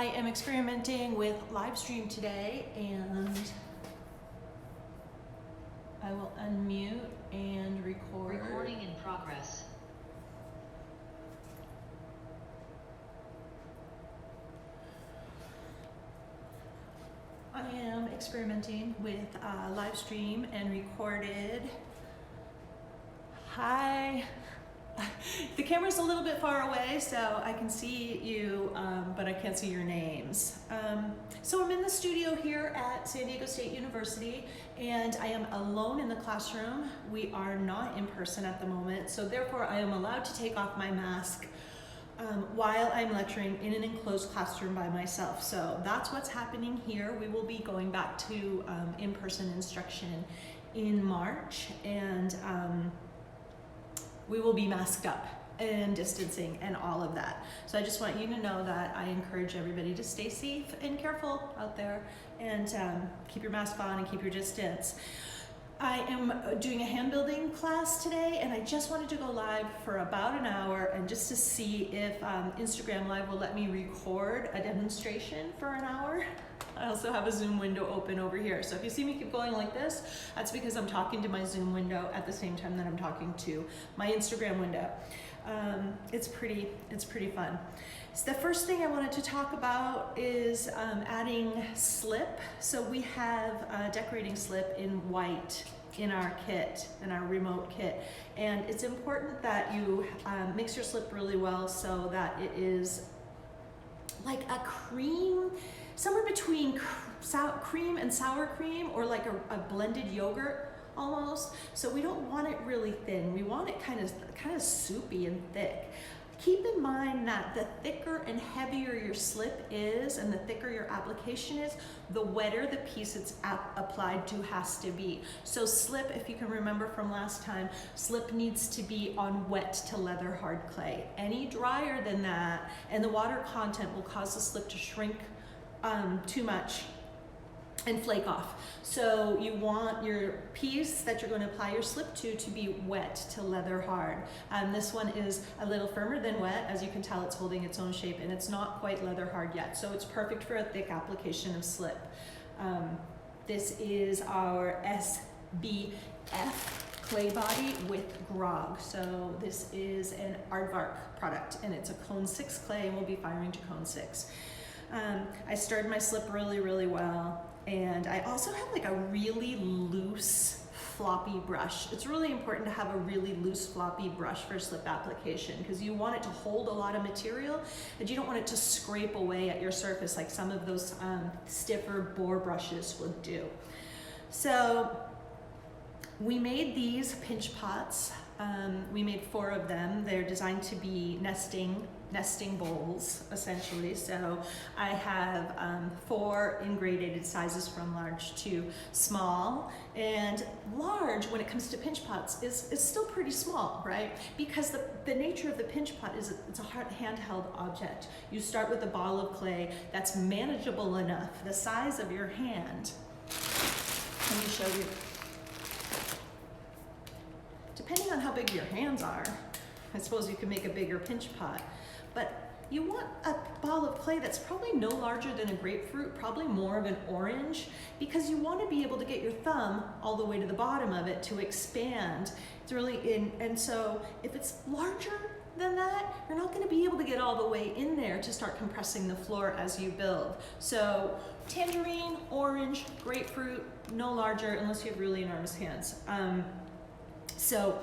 I am experimenting with Livestream today, and I will unmute and record. Recording in progress. I am experimenting with Livestream and recorded. Hi. The camera's a little bit far away, so I can see you, but I can't see your names. So I'm in the studio here at San Diego State University, and I am alone in the classroom. We are not in person at the moment, so therefore I am allowed to take off my mask while I'm lecturing in an enclosed classroom by myself. So that's what's happening here. We will be going back to in-person instruction in March, and we will be masked up and distancing and all of that. So I just want you to know that I encourage everybody to stay safe and careful out there, and keep your mask on and keep your distance. I am doing a hand building class today, and I just wanted to go live for about an hour and just to see if Instagram Live will let me record a demonstration for an hour. I also have a Zoom window open over here. So if you see me keep going like this, that's because I'm talking to my Zoom window at the same time that I'm talking to my Instagram window. It's pretty fun. So the first thing I wanted to talk about is adding slip. So we have decorating slip in white in our kit, in our remote kit. And it's important that you mix your slip really well so that it is like a cream, somewhere between cream and sour cream, or like a blended yogurt almost. So we don't want it really thin. We want it kind of soupy and thick. Keep in mind that the thicker and heavier your slip is, and the thicker your application is, the wetter the piece it's applied to has to be. So slip, if you can remember from last time, slip needs to be on wet to leather hard clay. Any drier than that, and the water content will cause the slip to shrink too much and flake off. So you want your piece that you're going to apply your slip to be wet to leather hard. This one is a little firmer than wet. As you can tell, it's holding its own shape, and it's not quite leather hard yet. So it's perfect for a thick application of slip. This is our SBF clay body with grog. So this is an Aardvark product, and it's a cone 6 clay, and we'll be firing to cone 6. I stirred my slip really well, and I also have like a really loose floppy brush. It's really important to have a really loose floppy brush for slip application, because you want it to hold a lot of material, and you don't want it to scrape away at your surface like some of those stiffer bore brushes will do. So we made these pinch pots. We made 4 of them. They're designed to be nesting bowls, essentially. So I have 4 in gradated sizes from large to small. And large, when it comes to pinch pots, is still pretty small, right? Because the nature of the pinch pot is it's a handheld object. You start with a ball of clay that's manageable enough, the size of your hand. Let me show you. Depending on how big your hands are, I suppose you can make a bigger pinch pot. But you want a ball of clay that's probably no larger than a grapefruit, probably more of an orange, because you want to be able to get your thumb all the way to the bottom of it to expand. It's really and so if it's larger than that, you're not going to be able to get all the way in there to start compressing the floor as you build. So tangerine, orange, grapefruit, no larger unless you have really enormous hands. So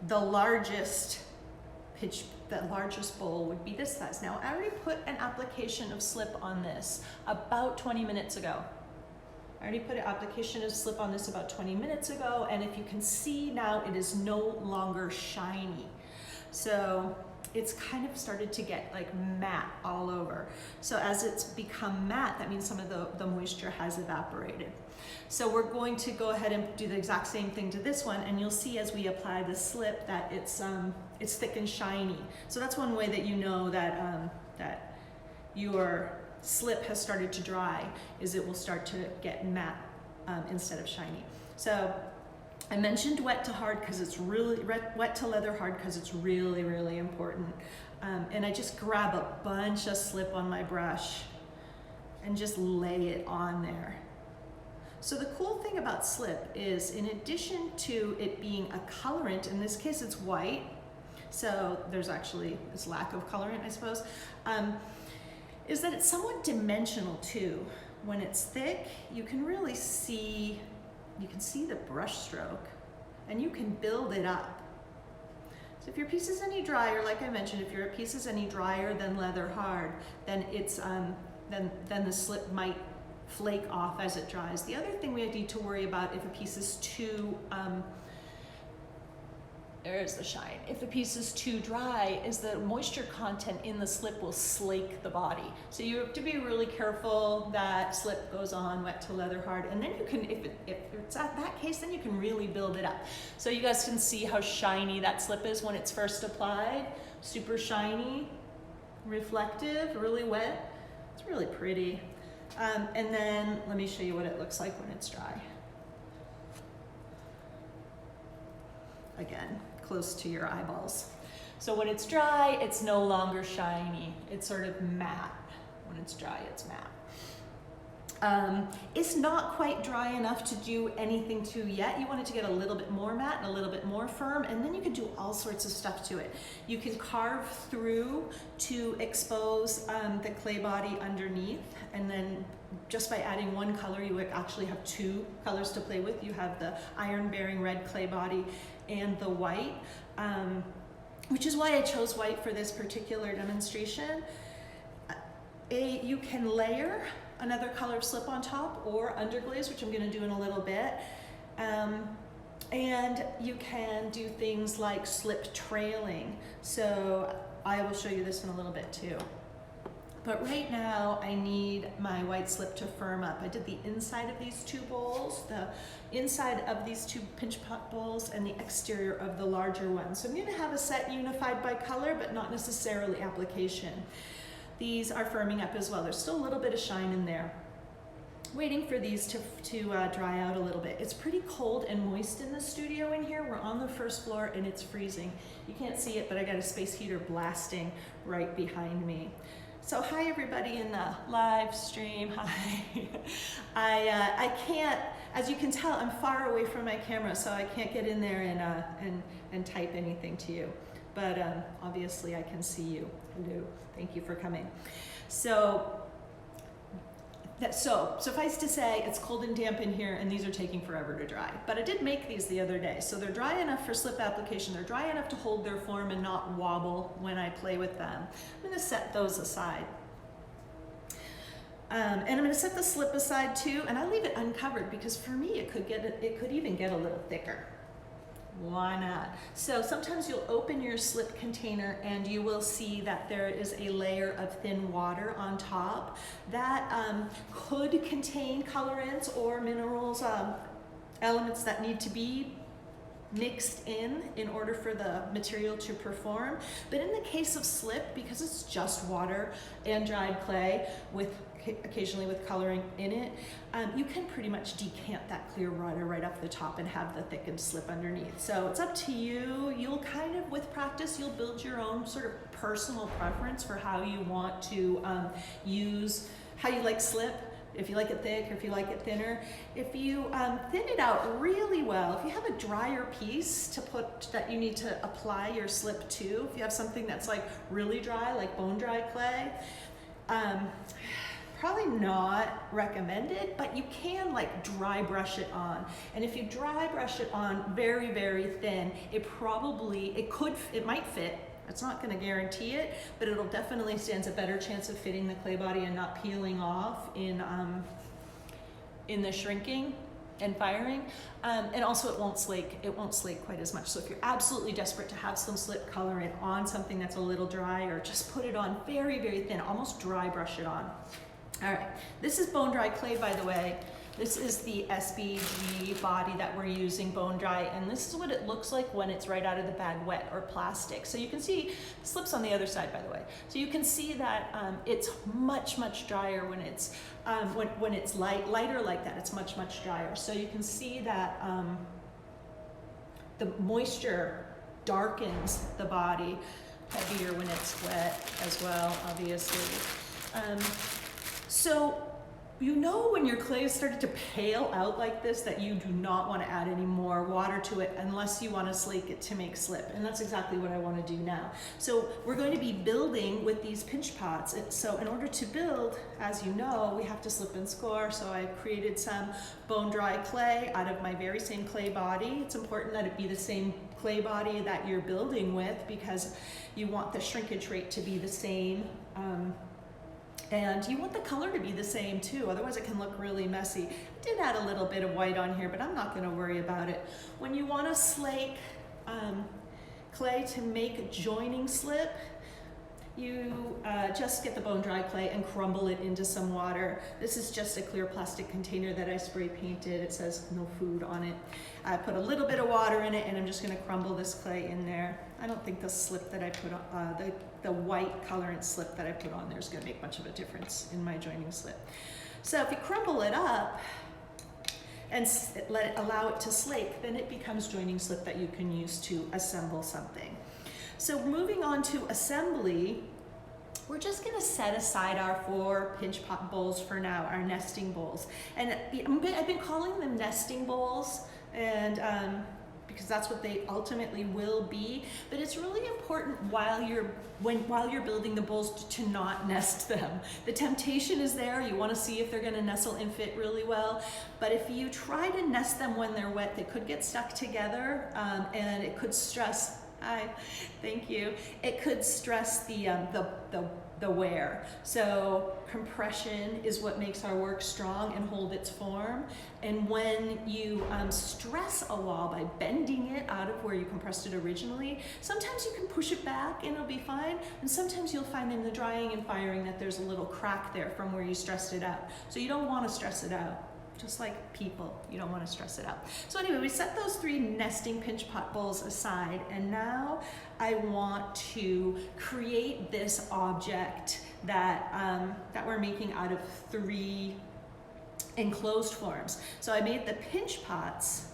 the largest bowl would be this size. Now, I already put an application of slip on this about 20 minutes ago. And if you can see now, it is no longer shiny. So it's kind of started to get like matte all over. So as it's become matte, that means some of the moisture has evaporated. So we're going to go ahead and do the exact same thing to this one, and you'll see as we apply the slip that it's thick and shiny. So that's one way that you know that that your slip has started to dry, is it will start to get matte instead of shiny. So I mentioned wet to hard because it's really wet to leather hard because it's really important. And I just grab a bunch of slip on my brush and just lay it on there. So the cool thing about slip is, in addition to it being a colorant, in this case it's white, so there's actually this lack of colorant, I suppose, is that it's somewhat dimensional too. When it's thick, you can really see, you can see the brush stroke, and you can build it up. So if your piece is any drier, like I mentioned, if your piece is any drier than leather hard, then it's then the slip might flake off as it dries. The other thing we need to worry about if a piece is too there's the shine. If a piece is too dry, is the moisture content in the slip will slake the body. So you have to be really careful that slip goes on wet to leather hard, and then you can, if it's at that case, then you can really build it up. So you guys can see how shiny that slip is when it's first applied. Super shiny, reflective, really wet. It's really pretty. And then let me show you what it looks like when it's dry. Again, close to your eyeballs. So when it's dry, it's no longer shiny. It's sort of matte. When it's dry, it's matte. It's not quite dry enough to do anything to yet. You want it to get a little bit more matte and a little bit more firm, and then you can do all sorts of stuff to it. You can carve through to expose the clay body underneath, and then just by adding one color, you would actually have two colors to play with. You have the iron-bearing red clay body and the white, which is why I chose white for this particular demonstration. You can layer another color of slip on top or underglaze, which I'm going to do in a little bit. And you can do things like slip trailing. So I will show you this in a little bit too. But right now I need my white slip to firm up. I did the inside of these two bowls, the inside of these two pinch pot bowls, and the exterior of the larger one. So I'm going to have a set unified by color, but not necessarily application. These are firming up as well. There's still a little bit of shine in there. Waiting for these to dry out a little bit. It's pretty cold and moist in the studio in here. We're on the first floor and it's freezing. You can't see it, but I got a space heater blasting right behind me. So hi everybody in the live stream, hi. I can't, as you can tell, I'm far away from my camera, so I can't get in there and type anything to you. But obviously I can see you. Hello, thank you for coming. So suffice to say, it's cold and damp in here, and these are taking forever to dry. But I did make these the other day, so they're dry enough for slip application. They're dry enough to hold their form and not wobble when I play with them. I'm gonna set those aside. And I'm gonna set the slip aside too, and I leave it uncovered because for me, it could even get a little thicker. Why not? So sometimes you'll open your slip container and you will see that there is a layer of thin water on top. That could contain colorants or minerals, elements that need to be mixed in order for the material to perform. But in the case of slip, because it's just water and dried clay with occasionally with coloring in it, you can pretty much decant that clear water right off the top and have the thickened slip underneath. So it's up to you. You'll kind of, with practice, you'll build your own sort of personal preference for how you want to how you like slip, if you like it thick or if you like it thinner. If you thin it out really well, if you have a drier piece that you need to apply your slip to, if you have something that's like really dry, like bone dry clay, probably not recommended, but you can like dry brush it on. And if you dry brush it on very, very thin, it might fit. It's not gonna guarantee it, but it'll definitely stands a better chance of fitting the clay body and not peeling off in the shrinking and firing. And also it won't slake quite as much. So if you're absolutely desperate to have some slip colorant on something that's a little dry, or just put it on very, very thin, almost dry brush it on. All right, this is bone dry clay, by the way. This is the SBG body that we're using, bone dry, and this is what it looks like when it's right out of the bag, wet or plastic. So you can see, slips on the other side, by the way. So you can see that it's much, much drier when it's when it's lighter like that. It's much, much drier. So you can see that the moisture darkens the body, heavier when it's wet as well, obviously. So You know when your clay has started to pale out like this that you do not want to add any more water to it unless you want to slake it to make slip. And that's exactly what I want to do now. So we're going to be building with these pinch pots. So in order to build, as you know, we have to slip and score. So I created some bone dry clay out of my very same clay body. It's important that it be the same clay body that you're building with because you want the shrinkage rate to be the same. And you want the color to be the same too, otherwise it can look really messy. I did add a little bit of white on here, but I'm not gonna worry about it. When you wanna slake clay to make a joining slip, you just get the bone dry clay and crumble it into some water. This is just a clear plastic container that I spray painted. It says no food on it. I put a little bit of water in it and I'm just gonna crumble this clay in there. I don't think the slip that I put on, the white colorant slip that I put on there is gonna make much of a difference in my joining slip. So if you crumble it up and allow it to slake, then it becomes joining slip that you can use to assemble something. So moving on to assembly, we're just gonna set aside our 4 pinch pot bowls for now, our nesting bowls. And I've been calling them nesting bowls, and because that's what they ultimately will be. But it's really important while you're building the bowls to not nest them. The temptation is there. You want to see if they're going to nestle and fit really well. But if you try to nest them when they're wet, they could get stuck together, and it could stress. Thank you. It could stress the wear. So compression is what makes our work strong and hold its form. And when you stress a wall by bending it out of where you compressed it originally, sometimes you can push it back and it'll be fine. And sometimes you'll find in the drying and firing that there's a little crack there from where you stressed it out. So you don't want to stress it out. Just like people, you don't want to stress it out. So anyway, we set those 3 nesting pinch pot bowls aside, and now I want to create this object that, that we're making out of 3 enclosed forms. So I made the pinch pots,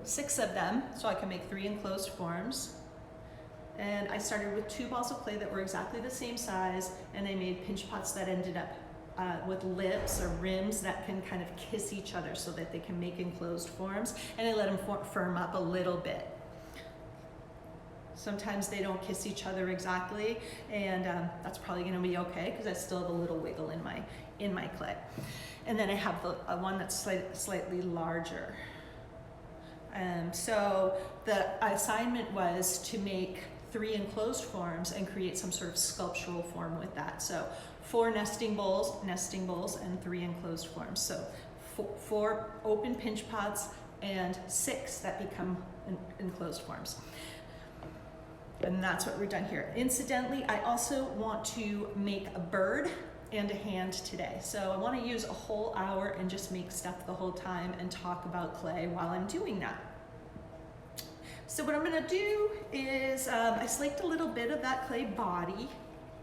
6 of them, so I can make 3 enclosed forms. And I started with 2 balls of clay that were exactly the same size, and I made pinch pots that ended up with lips or rims that can kind of kiss each other so that they can make enclosed forms, and I let them firm up a little bit. Sometimes they don't kiss each other exactly, and that's probably going to be okay because I still have a little wiggle in my clay. And then I have the one that's slightly larger. So the assignment was to make 3 enclosed forms and create some sort of sculptural form with that. So 4 nesting bowls, and 3 enclosed forms. So 4 open pinch pots and 6 that become enclosed forms. And that's what we're done here. Incidentally, I also want to make a bird and a hand today. So I want to use a whole hour and just make stuff the whole time and talk about clay while I'm doing that. So what I'm going to do is I slaked a little bit of that clay body.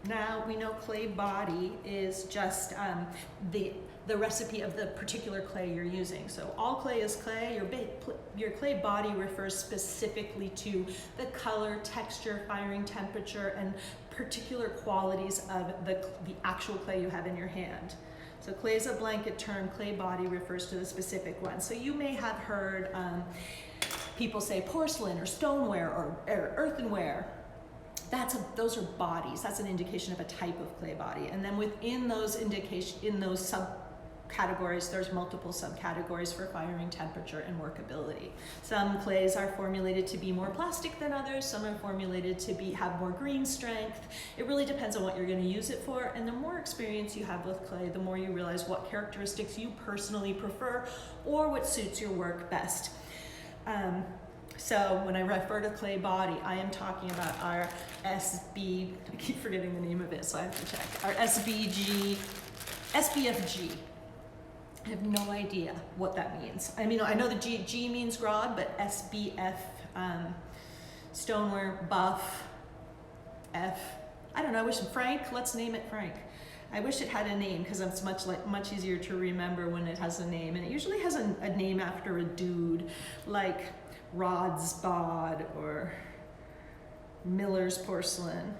Now we know clay body is just the recipe of the particular clay you're using. So all clay is clay. Your clay body refers specifically to the color, texture, firing temperature, and particular qualities of the actual clay you have in your hand. So clay is a blanket term. Clay body refers to the specific one. So you may have heard people say porcelain or stoneware or earthenware. Those are bodies. That's an indication of a type of clay body. And then within those subcategories, there's multiple subcategories for firing temperature and workability. Some clays are formulated to be more plastic than others. Some are formulated to have more green strength. It really depends on what you're going to use it for. And the more experience you have with clay, the more you realize what characteristics you personally prefer or what suits your work best. So when I refer to clay body, I am talking about our I keep forgetting the name of it, so I have to check. Our SBFG. I have no idea what that means. I mean, I know the G means grod, but SBF, stoneware, buff, F. I don't know, let's name it Frank. I wish it had a name because it's much easier to remember when it has a name. And it usually has a name after a dude, like Rod's Bod or Miller's Porcelain.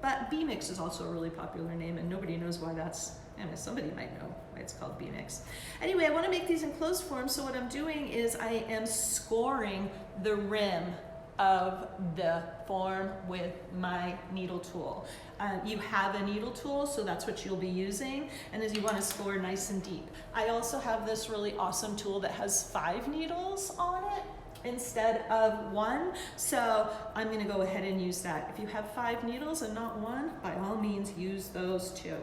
But B-Mix is also a really popular name, and nobody knows why that's I mean, somebody might know why it's called B-mix. Anyway, I want to make these in closed form, so what I'm doing is I am scoring the rim of the form with my needle tool. You have a needle tool, so that's what you'll be using, and as you want to score nice and deep. I also have this really awesome tool that has 5 needles on it instead of 1, so I'm going to go ahead and use that. If you have 5 needles and not 1, by all means use those too.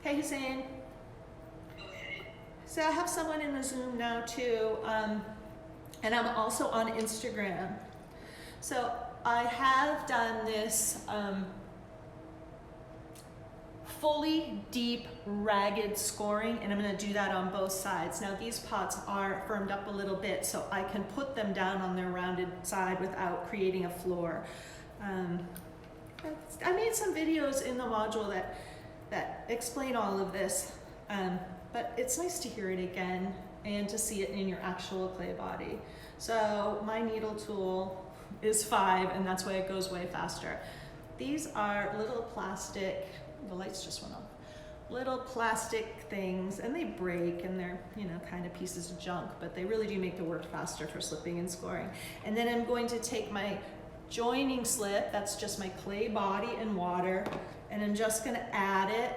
Hey Hussein. So I have someone in the Zoom now too, and I'm also on Instagram. So I have done this fully deep, ragged scoring, and I'm going to do that on both sides. Now these pots are firmed up a little bit, so I can put them down on their rounded side without creating a floor. I made some videos in the module that explain all of this, but it's nice to hear it again and to see it in your actual clay body. So my needle tool is 5, and that's why it goes way faster. These are little plastic, the lights just went off, little plastic things, and they break, and they're, you know, kind of pieces of junk, but they really do make the work faster for slipping and scoring. And then I'm going to take my joining slip, that's just my clay body and water, and I'm just going to add it.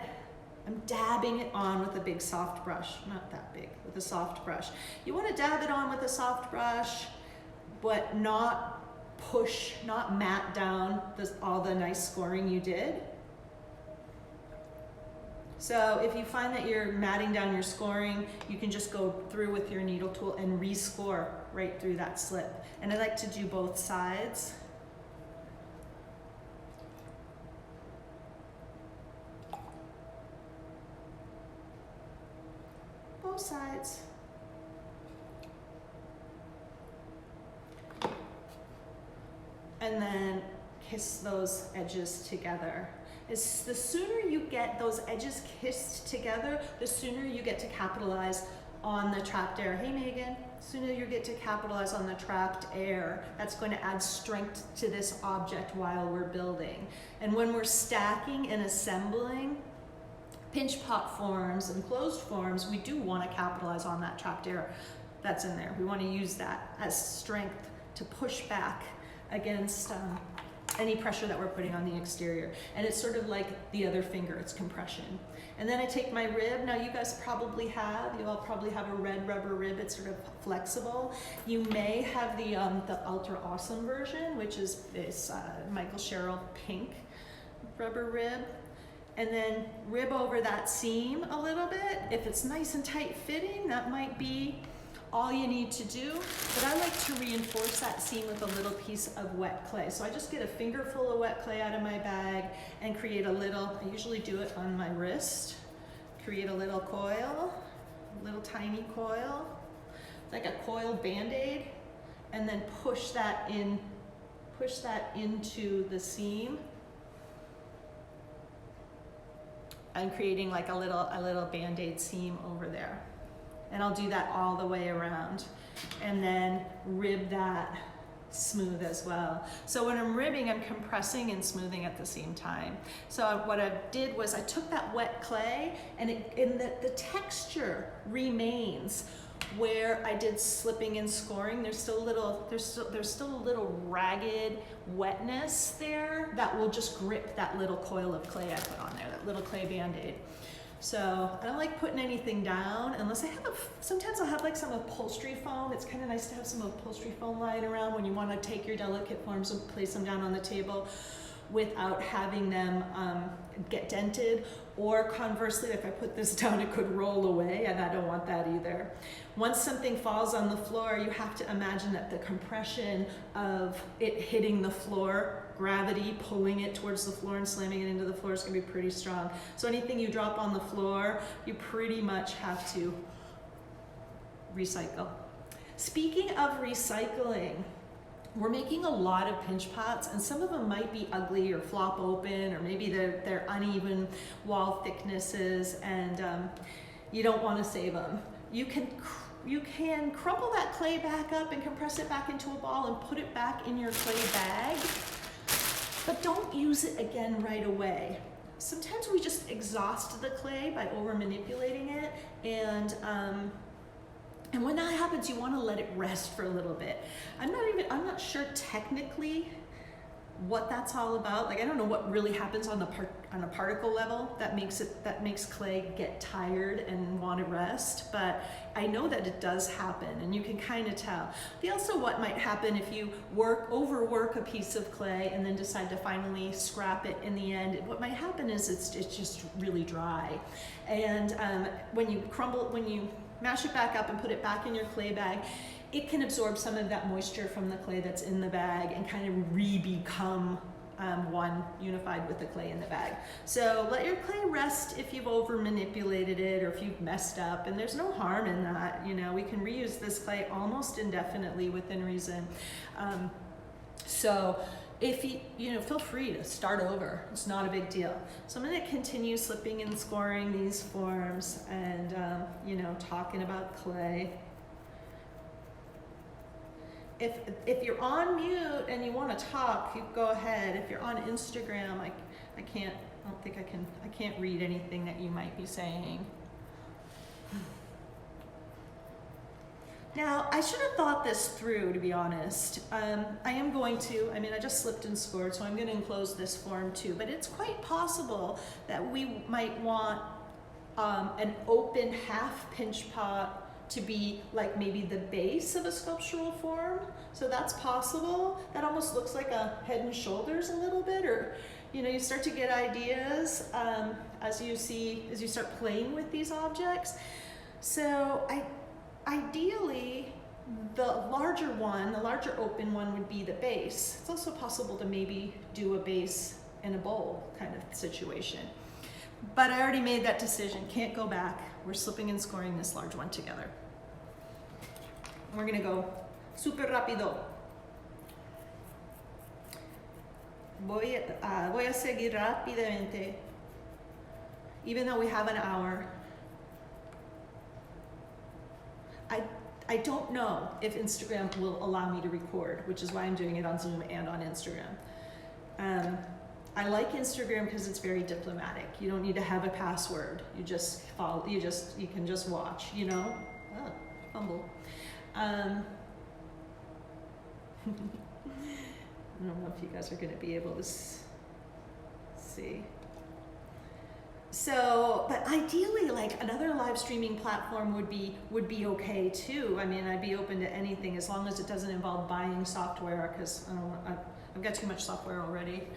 I'm dabbing it on with a big soft brush, not that big, with a soft brush. You want to dab it on with a soft brush, but not push, not mat down all the nice scoring you did. So if you find that you're matting down your scoring, you can just go through with your needle tool and rescore right through that slip. And I like to do both sides. Both sides. And then kiss those edges together. The sooner you get those edges kissed together, the sooner you get to capitalize on the trapped air. Hey Megan, sooner you get to capitalize on the trapped air. That's going to add strength to this object while we're building. And when we're stacking and assembling pinch pot forms and closed forms, we do want to capitalize on that trapped air that's in there. We want to use that as strength to push back against any pressure that we're putting on the exterior. And it's sort of like the other finger, it's compression. And then I take my rib. Now you guys you all probably have a red rubber rib. It's sort of flexible. You may have the ultra awesome version, which is this Michael Sherrill pink rubber rib. And then rib over that seam a little bit. If it's nice and tight fitting, that might be all you need to do, but I like to reinforce that seam with a little piece of wet clay. So I just get a finger full of wet clay out of my bag and create a little, I usually do it on my wrist, create a little coil, a little tiny coil, like a coil Band-Aid, and then push that into the seam. I'm creating like a little Band-Aid seam over there. And I'll do that all the way around. And then rib that smooth as well. So when I'm ribbing, I'm compressing and smoothing at the same time. So what I did was I took that wet clay, and the texture remains where I did slipping and scoring. There's still a little ragged wetness there that will just grip that little coil of clay I put on there, that little clay Band-Aid. So I don't like putting anything down unless I have sometimes I'll have like some upholstery foam. It's kind of nice to have some upholstery foam lying around when you want to take your delicate forms and place them down on the table without having them get dented. Or conversely, if I put this down, it could roll away, and I don't want that either. Once something falls on the floor, you have to imagine that the compression of it hitting the floor, gravity pulling it towards the floor and slamming it into the floor, is going to be pretty strong. So anything you drop on the floor, you pretty much have to recycle. Speaking of recycling, we're making a lot of pinch pots, and some of them might be ugly or flop open, or maybe they're uneven wall thicknesses, and you don't want to save them. You can crumple that clay back up and compress it back into a ball and put it back in your clay bag. but don't use it again right away. Sometimes we just exhaust the clay by over manipulating it, and when that happens, you want to let it rest for a little bit. I'm not sure technically what that's all about. Like, I don't know what really happens on a particle level that makes clay get tired and want to rest, but I know that it does happen, and you can kind of tell. Also, what might happen if you overwork a piece of clay and then decide to finally scrap it in the end, what might happen is it's just really dry. And when you mash it back up and put it back in your clay bag, it can absorb some of that moisture from the clay that's in the bag and kind of re-become one unified with the clay in the bag. So let your clay rest if you've over manipulated it or if you've messed up, and there's no harm in that. You know, we can reuse this clay almost indefinitely within reason. So if you feel free to start over. It's not a big deal. So I'm going to continue slipping and scoring these forms and talking about clay. If you're on mute and you want to talk, you go ahead. If you're on Instagram, I can't read anything that you might be saying. Now, I should have thought this through, to be honest. I just slipped and scored, so I'm going to enclose this form too, but it's quite possible that we might want an open half pinch pot to be like maybe the base of a sculptural form. So that's possible. That almost looks like a head and shoulders a little bit, or you start to get ideas as you start playing with these objects. So ideally, the larger open one would be the base. It's also possible to maybe do a base in a bowl kind of situation. But I already made that decision, can't go back. We're slipping and scoring this large one together. We're gonna go super rápido. Voy a seguir rápidamente, even though we have an hour. I don't know if Instagram will allow me to record, which is why I'm doing it on Zoom and on Instagram. I like Instagram because it's very diplomatic. You don't need to have a password. You just follow. You can just watch. Oh, fumble. I don't know if you guys are going to be able to see. So, but ideally, like another live streaming platform would be okay too. I mean, I'd be open to anything as long as it doesn't involve buying software, because I've got too much software already.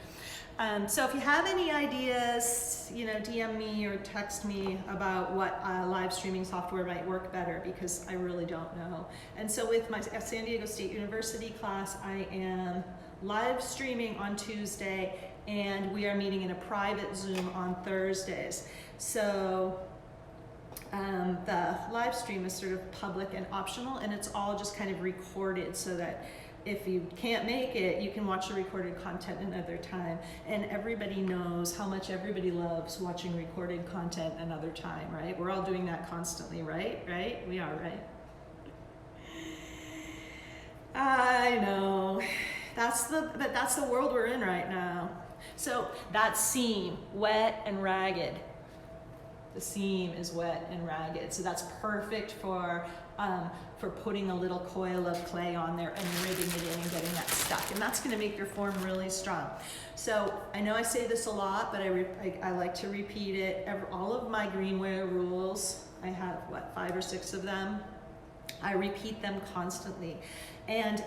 So if you have any ideas, DM me or text me about what live streaming software might work better, because I really don't know. And so with my San Diego State University class, I am live streaming on Tuesday, and we are meeting in a private Zoom on Thursdays. So the live stream is sort of public and optional, and it's all just kind of recorded so that if you can't make it, you can watch the recorded content another time. And everybody knows how much everybody loves watching recorded content another time, right? We're all doing that constantly, right? Right? We are, right? I know. That's the world we're in right now. So that seam, wet and ragged. The seam is wet and ragged. So that's perfect for putting a little coil of clay on there and rigging it in and getting that stuck. And that's going to make your form really strong. So I know I say this a lot, but I like to repeat it. All of my greenware rules, I have 5 or 6 of them. I repeat them constantly. And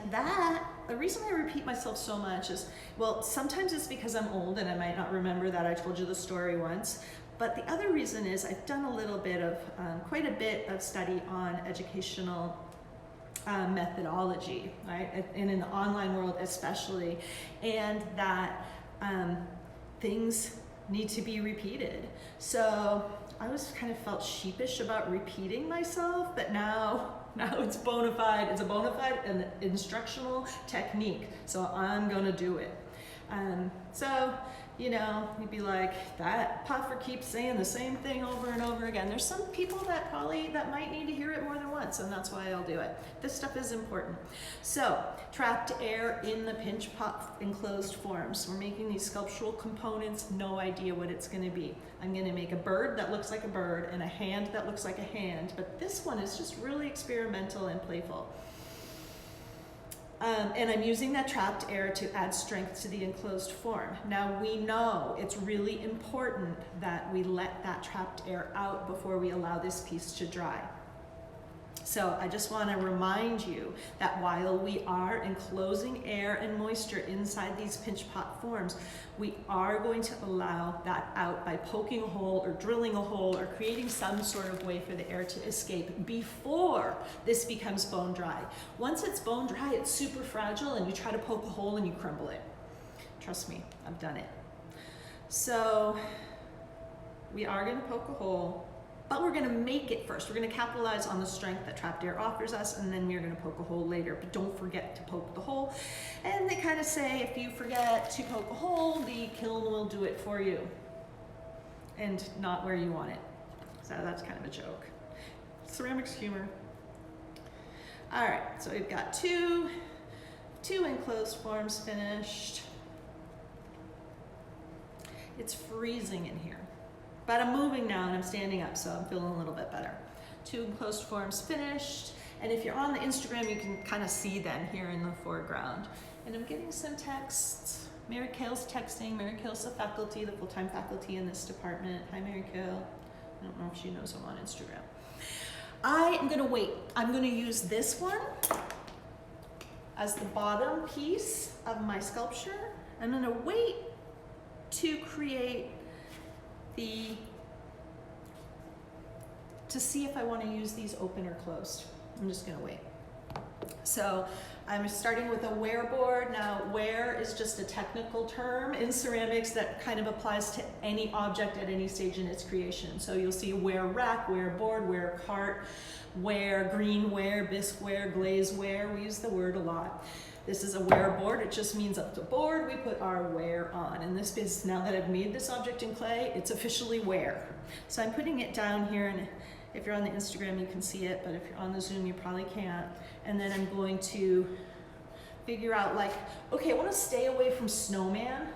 the reason I repeat myself so much is, well, sometimes it's because I'm old and I might not remember that I told you the story once. But the other reason is I've done quite a bit of study on educational methodology, right? And in the online world especially, and that things need to be repeated. So I always kind of felt sheepish about repeating myself, but now it's bona fide. It's a bona fide and instructional technique. So I'm gonna do it. So You know, you'd be like, that puffer keeps saying the same thing over and over again. There's some people that might need to hear it more than once, and that's why I'll do it. This stuff is important. So, trapped air in the pinch pot enclosed forms. We're making these sculptural components, no idea what it's gonna be. I'm gonna make a bird that looks like a bird and a hand that looks like a hand, but this one is just really experimental and playful. And I'm using that trapped air to add strength to the enclosed form. Now we know it's really important that we let that trapped air out before we allow this piece to dry. So I just want to remind you that while we are enclosing air and moisture inside these pinch pot forms, we are going to allow that out by poking a hole or drilling a hole or creating some sort of way for the air to escape before this becomes bone dry. Once it's bone dry, it's super fragile and you try to poke a hole and you crumble it. Trust me, I've done it. So we are going to poke a hole, but we're gonna make it first. We're gonna capitalize on the strength that trapped air offers us, and then we're gonna poke a hole later, but don't forget to poke the hole. And they kind of say, if you forget to poke a hole, the kiln will do it for you, and not where you want it. So that's kind of a joke. Ceramics humor. All right, so we've got two enclosed forms finished. It's freezing in here. But I'm moving now and I'm standing up, so I'm feeling a little bit better. 2 enclosed forms finished. And if you're on the Instagram, you can kind of see them here in the foreground. And I'm getting some texts. Mary Kayle's texting. Mary Kayle's the faculty, the full-time faculty in this department. Hi, Mary Kayle. I don't know if she knows I'm on Instagram. I am gonna wait. I'm gonna use this one as the bottom piece of my sculpture. I'm gonna wait to create to see if I want to use these open or closed. I'm just gonna wait. So I'm starting with a wear board. Now, wear is just a technical term in ceramics that kind of applies to any object at any stage in its creation. So you'll see wear rack, wear board, wear cart, wear green ware, bisque ware, glaze ware. We use the word a lot. This is a wear board. It just means up to board, we put our wear on. And this is, now that I've made this object in clay, it's officially wear. So I'm putting it down here, and if you're on the Instagram, you can see it, but if you're on the Zoom, you probably can't. And then I'm going to figure out, like, okay, I want to stay away from snowman,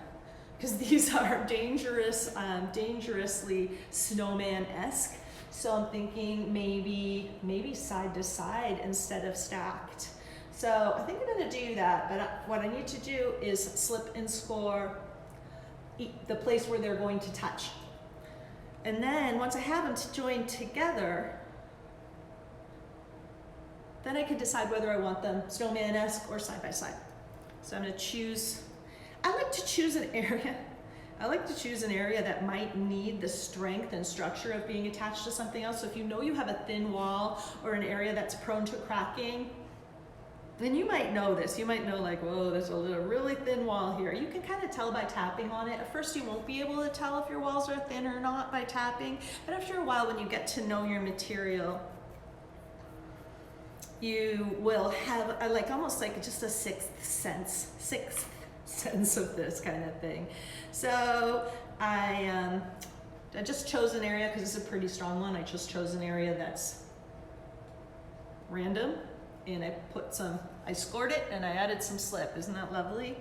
because these are dangerous, dangerously snowman-esque. So I'm thinking maybe side to side instead of stacked. So I think I'm going to do that, but what I need to do is slip and score the place where they're going to touch. And then once I have them joined together, then I can decide whether I want them snowman-esque or side by side. So I'm going to choose, I like to choose an area. I like to choose an area that might need the strength and structure of being attached to something else. So if you know you have a thin wall or an area that's prone to cracking, then you might know this. You might know, like, whoa, there's a really thin wall here. You can kind of tell by tapping on it. At first, you won't be able to tell if your walls are thin or not by tapping. But after a while, when you get to know your material, you will have almost like just a sixth sense of this kind of thing. So I just chose an area because it's a pretty strong one. I just chose an area that's random. And I scored it and I added some slip. Isn't that lovely?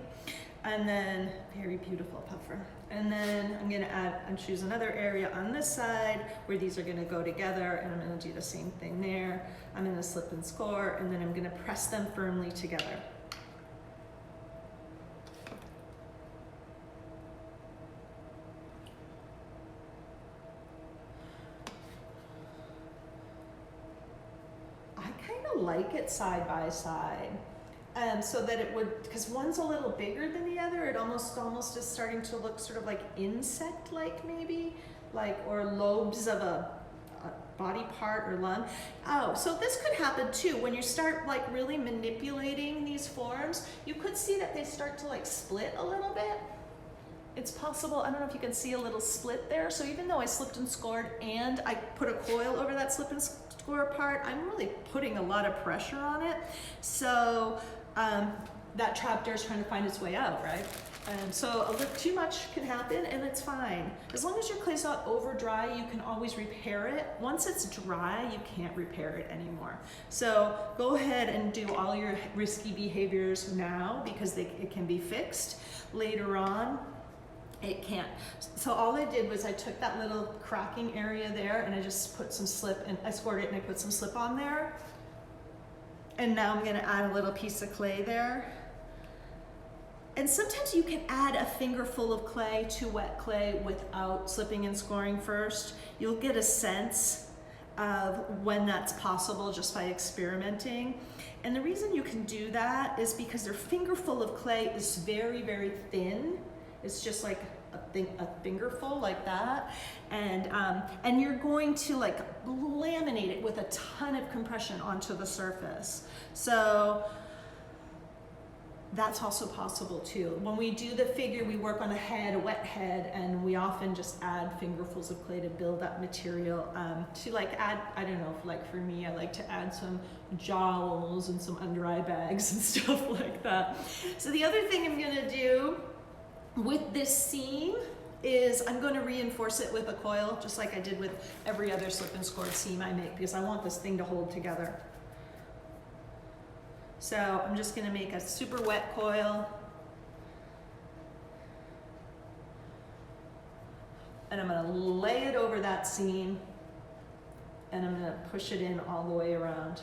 And then, very beautiful puffer. And then I'm choose another area on this side where these are gonna go together, and I'm gonna do the same thing there. I'm gonna slip and score, and then I'm gonna press them firmly together. Like it side by side, so that it would, because one's a little bigger than the other, it almost is starting to look sort of like insect-like, maybe, like, or lobes of a body part or lung. Oh, so this could happen too. When you start like really manipulating these forms, you could see that they start to like split a little bit. It's possible. I don't know if you can see a little split there. So even though I slipped and scored and I put a coil over that slip and score part, I'm really putting a lot of pressure on it. So that trapdoor is trying to find its way out, right? And so a little too much can happen, and it's fine. As long as your clay's not over dry, you can always repair it. Once it's dry, you can't repair it anymore. So go ahead and do all your risky behaviors now, because it can be fixed. Later on, it can't. So all I did was I took that little cracking area there, and I just put some slip, and I scored it, and I put some slip on there. And now I'm gonna add a little piece of clay there. And sometimes you can add a fingerful of clay to wet clay without slipping and scoring first. You'll get a sense of when that's possible just by experimenting. And the reason you can do that is because their fingerful of clay is very, very thin. It's just like a fingerful like that. And you're going to like laminate it with a ton of compression onto the surface. So that's also possible too. When we do the figure, we work on a head, a wet head, and we often just add fingerfuls of clay to build up material. To like add, I don't know, like for me, I like to add some jowls and some under eye bags and stuff like that. So the other thing I'm gonna do with this seam is I'm going to reinforce it with a coil, just like I did with every other slip and scored seam I make, because I want this thing to hold together. So I'm just going to make a super wet coil, and I'm going to lay it over that seam, and I'm going to push it in all the way around.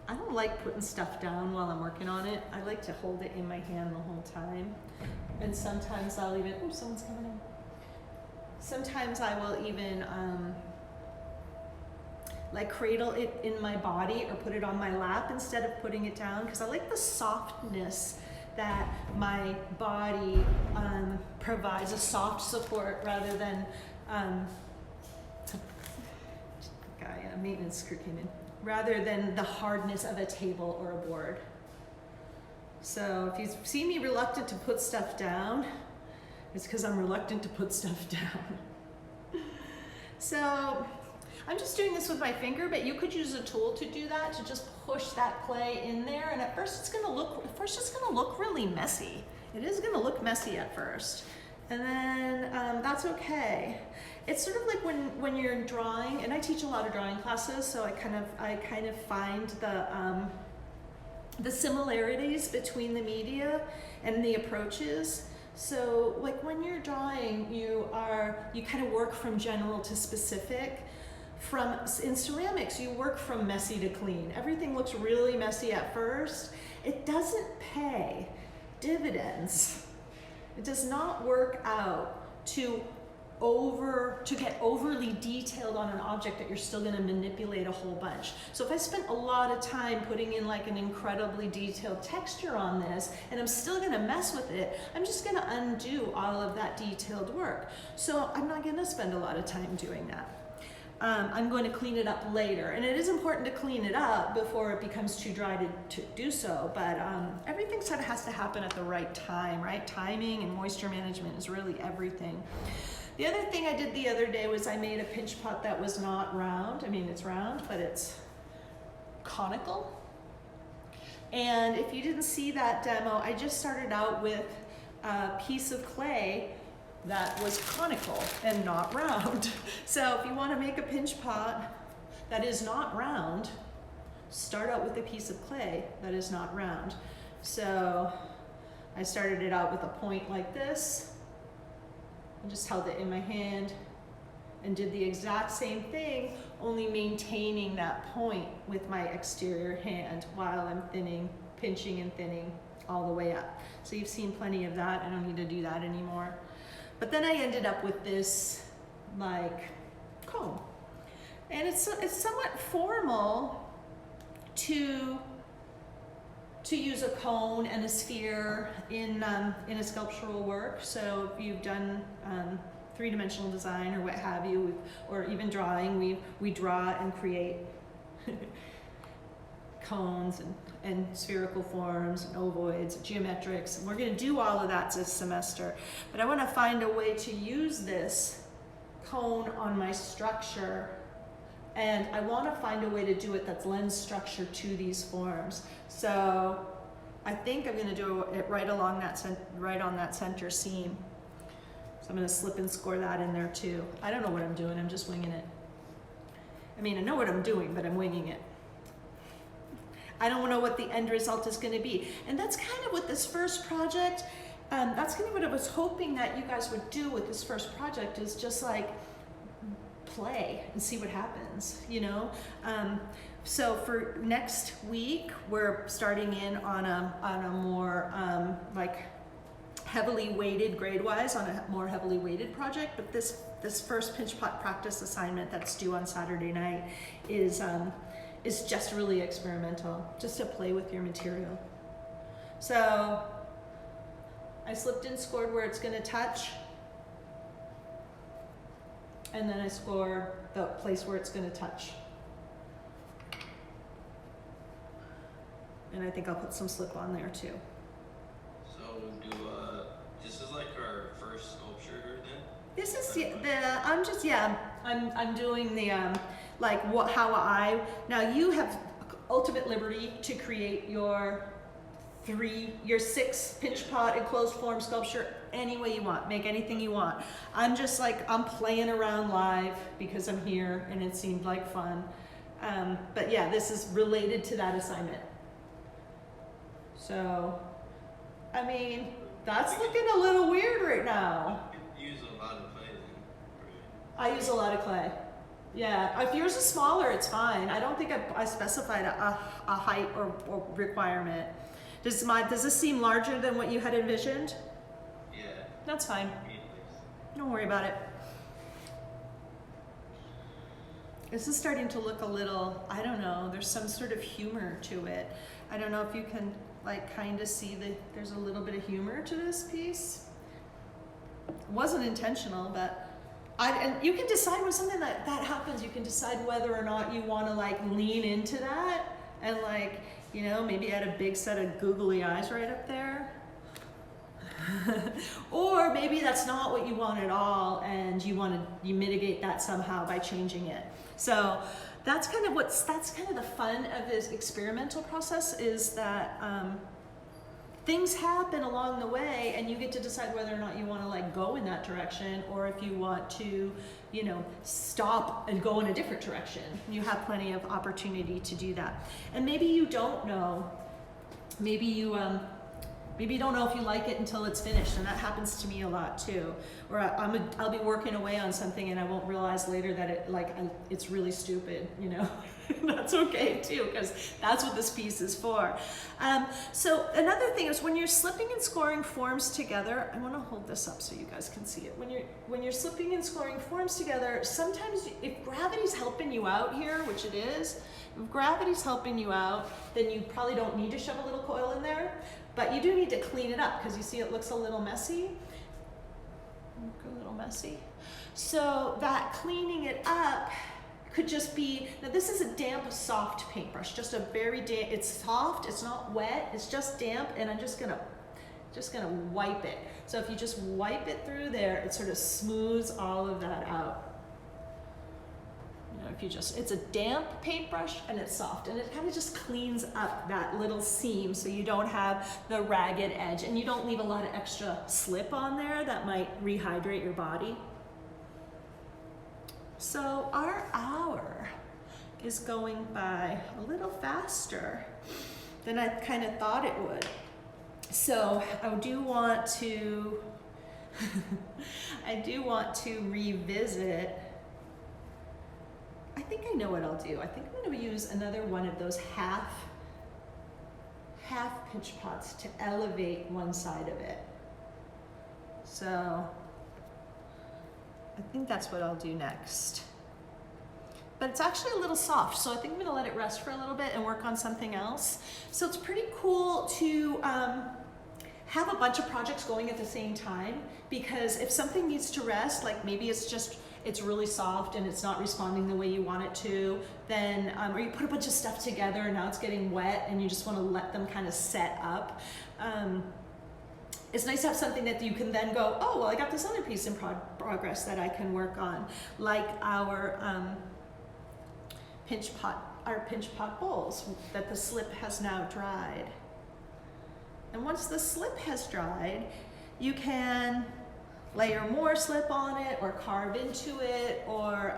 I don't like putting stuff down while I'm working on it. I like to hold it in my hand the whole time. And sometimes I'll even, oh, someone's coming in. Sometimes I will even like cradle it in my body or put it on my lap instead of putting it down, because I like the softness that my body provides, a soft support rather than, a maintenance crew came in, rather than the hardness of a table or a board. So if you see me reluctant to put stuff down, it's because I'm reluctant to put stuff down. So I'm just doing this with my finger, but you could use a tool to do that, to just push that clay in there. And at first it's gonna look really messy. It is gonna look messy at first. And then that's okay. It's sort of like when you're drawing, and I teach a lot of drawing classes, so I kind of find the similarities between the media and the approaches. So like when you're drawing, you kind of work from general to specific. In ceramics, you work from messy to clean. Everything looks really messy at first. It doesn't pay dividends. It does not work out to get overly detailed on an object that you're still going to manipulate a whole bunch. So if I spent a lot of time putting in like an incredibly detailed texture on this, and I'm still going to mess with it, I'm just going to undo all of that detailed work. So I'm not going to spend a lot of time doing that. I'm going to clean it up later, and it is important to clean it up before it becomes too dry to do so, but everything sort of has to happen at the right time, right? Timing and moisture management is really everything. The other thing I did the other day was I made a pinch pot that was not round. I mean, it's round, but it's conical. And if you didn't see that demo, I just started out with a piece of clay that was conical and not round. So if you want to make a pinch pot that is not round, start out with a piece of clay that is not round. So I started it out with a point like this. I just held it in my hand and did the exact same thing, only maintaining that point with my exterior hand while I'm pinching and thinning all the way up. So you've seen plenty of that. I don't need to do that anymore. But then I ended up with this like cone. And it's somewhat formal to use a cone and a sphere in a sculptural work. So if you've done three-dimensional design or what have you, or even drawing, we draw and create cones and spherical forms and ovoids, geometrics. And we're going to do all of that this semester. But I want to find a way to use this cone on my structure And I want to find a way to do it that's lends structure to these forms. So I think I'm going to do it right along that right on that center seam. So I'm going to slip and score that in there too. I don't know what I'm doing, I'm just winging it. I mean, I know what I'm doing, but I'm winging it. I don't know what the end result is going to be. And that's kind of what this first project, that's kind of what I was hoping that you guys would do with this first project, is just like play and see what happens, you know? So for next week, we're starting in on a more like heavily weighted grade-wise, on a more heavily weighted project. But this first pinch pot practice assignment that's due on Saturday night is just really experimental, just to play with your material. So I slipped and scored where it's going to touch, and then I score the place where it's going to touch. And I think I'll put some slip on there too. So this is like our first sculpture then? This is I'm doing the now you have ultimate liberty to create your 6 pinch pot enclosed form sculpture any way you want, make anything you want. I'm just like, I'm playing around live because I'm here and it seemed like fun. But yeah, this is related to that assignment. So, I mean, that's looking a little weird right now. You use a lot of clay then, I right? use a lot of clay. Yeah, if yours is smaller, it's fine. I don't think I specified a height or requirement. Does this seem larger than what you had envisioned? Yeah. That's fine. Don't worry about it. This is starting to look a little, I don't know, there's some sort of humor to it. I don't know if you can like kind of see there's a little bit of humor to this piece. It wasn't intentional, but and you can decide when something like that happens, you can decide whether or not you want to like lean into that and like, you know, maybe add a big set of googly eyes right up there. Or maybe that's not what you want at all and you mitigate that somehow by changing it. So that's kind of the fun of this experimental process, is that things happen along the way and you get to decide whether or not you want to like go in that direction, or if you want to, you know, stop and go in a different direction. You have plenty of opportunity to do that. And maybe you don't know, maybe you don't know if you like it until it's finished, and that happens to me a lot too. Or I'll be working away on something and I won't realize later that it's really stupid, you know. That's okay too, because that's what this piece is for. So another thing is when you're slipping and scoring forms together, I want to hold this up so you guys can see it. When you're slipping and scoring forms together, sometimes if gravity's helping you out here, which it is, if gravity's helping you out, then you probably don't need to shove a little coil in there. But you do need to clean it up because you see it looks a little messy. So that cleaning it up could just be, now this is a damp, soft paintbrush, just a very damp, it's soft, it's not wet, it's just damp, and I'm just gonna wipe it. So if you just wipe it through there, it sort of smooths all of that out. It's a damp paintbrush and it's soft, and it kind of just cleans up that little seam so you don't have the ragged edge and you don't leave a lot of extra slip on there that might rehydrate your body. So our hour is going by a little faster than I kind of thought it would. So I do want to revisit. I think I know what I'll do. I think I'm going to use another one of those half pinch pots to elevate one side of it. So I think that's what I'll do next. But it's actually a little soft, so I think I'm going to let it rest for a little bit and work on something else. So it's pretty cool to have a bunch of projects going at the same time, because if something needs to rest, like maybe it's really soft and it's not responding the way you want it to, then, or you put a bunch of stuff together and now it's getting wet and you just want to let them kind of set up. It's nice to have something that you can then go, oh, well, I got this other piece in progress that I can work on, like our our pinch pot bowls that the slip has now dried. And once the slip has dried, you can layer more slip on it or carve into it, or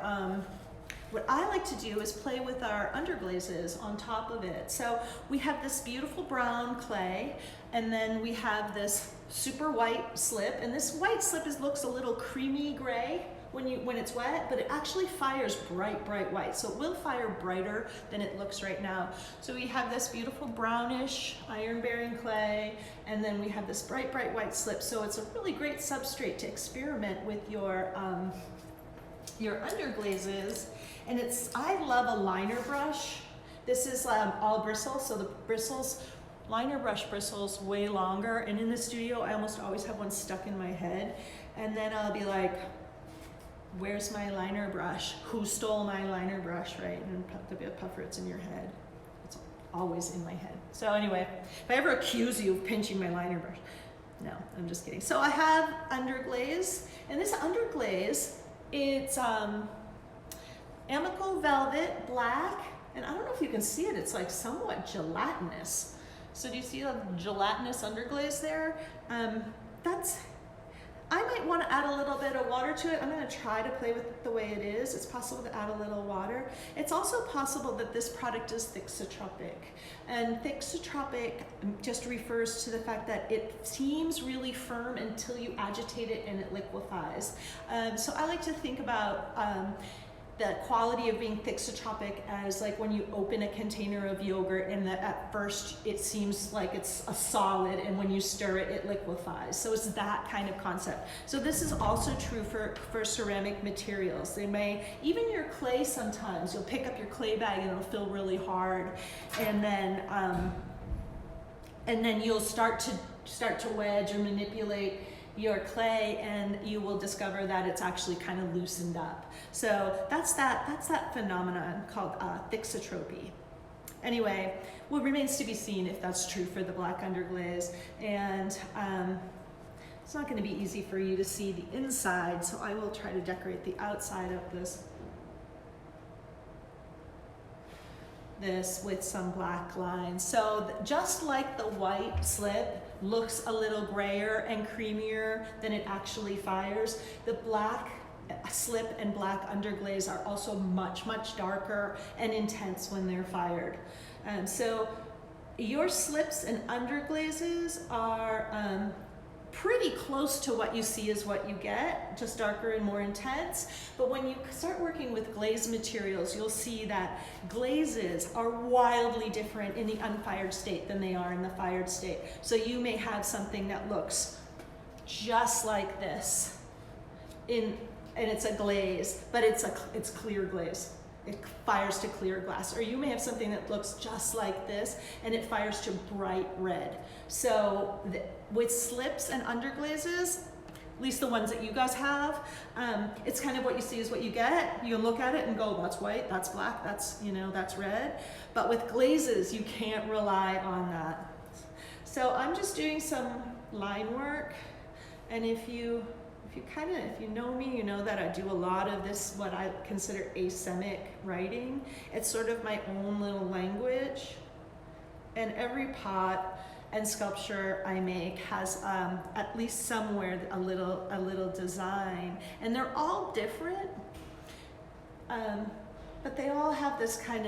what I like to do is play with our underglazes on top of it. So we have this beautiful brown clay, and then we have this super white slip, and this white slip looks a little creamy gray when it's wet, but it actually fires bright white. So it will fire brighter than it looks right now. So we have this beautiful brownish iron-bearing clay, and then we have this bright white slip. So it's a really great substrate to experiment with your underglazes. And I love a liner brush. This is all bristles, so the liner brush bristles way longer, and in the studio I almost always have one stuck in my head, and then I'll be like, where's my liner brush? Who stole my liner brush, right? And there'll be a puffer, it's in your head. It's always in my head. So anyway, if I ever accuse you of pinching my liner brush, no, I'm just kidding. So I have underglaze, and this underglaze, it's Amico Velvet Black, and I don't know if you can see it, it's like somewhat gelatinous. So do you see the gelatinous underglaze there? I might want to add a little bit of water to it. I'm going to try to play with it the way it is. It's possible to add a little water. It's also possible that this product is thixotropic. And thixotropic just refers to the fact that it seems really firm until you agitate it and it liquefies. So I like to think about the quality of being thixotropic as like when you open a container of yogurt, and that at first it seems like it's a solid, and when you stir it, it liquefies. So it's that kind of concept. So this is also true for ceramic materials. They may, even your clay, sometimes you'll pick up your clay bag and it'll feel really hard, and then you'll start to wedge or manipulate your clay, and you will discover that it's actually kind of loosened up. So that's that phenomenon called thixotropy. Anyway, what remains to be seen if that's true for the black underglaze, and it's not going to be easy for you to see the inside, so I will try to decorate the outside of this with some black lines. So just like the white slip looks a little grayer and creamier than it actually fires, the black slip and black underglaze are also much darker and intense when they're fired. So your slips and underglazes are pretty close to what you see is what you get, just darker and more intense. But when you start working with glaze materials, you'll see that glazes are wildly different in the unfired state than they are in the fired state. So you may have something that looks just like this, and it's a glaze, but it's clear glaze. It fires to clear glass. Or you may have something that looks just like this, and it fires to bright red. So with slips and underglazes, at least the ones that you guys have, it's kind of what you see is what you get. You look at it and go, that's white, that's black, that's red. But with glazes, you can't rely on that. So I'm just doing some line work, and if you know me, you know that I do a lot of this, what I consider asemic writing. It's sort of my own little language. And every pot and sculpture I make has at least somewhere a little design. And they're all different, but they all have this kind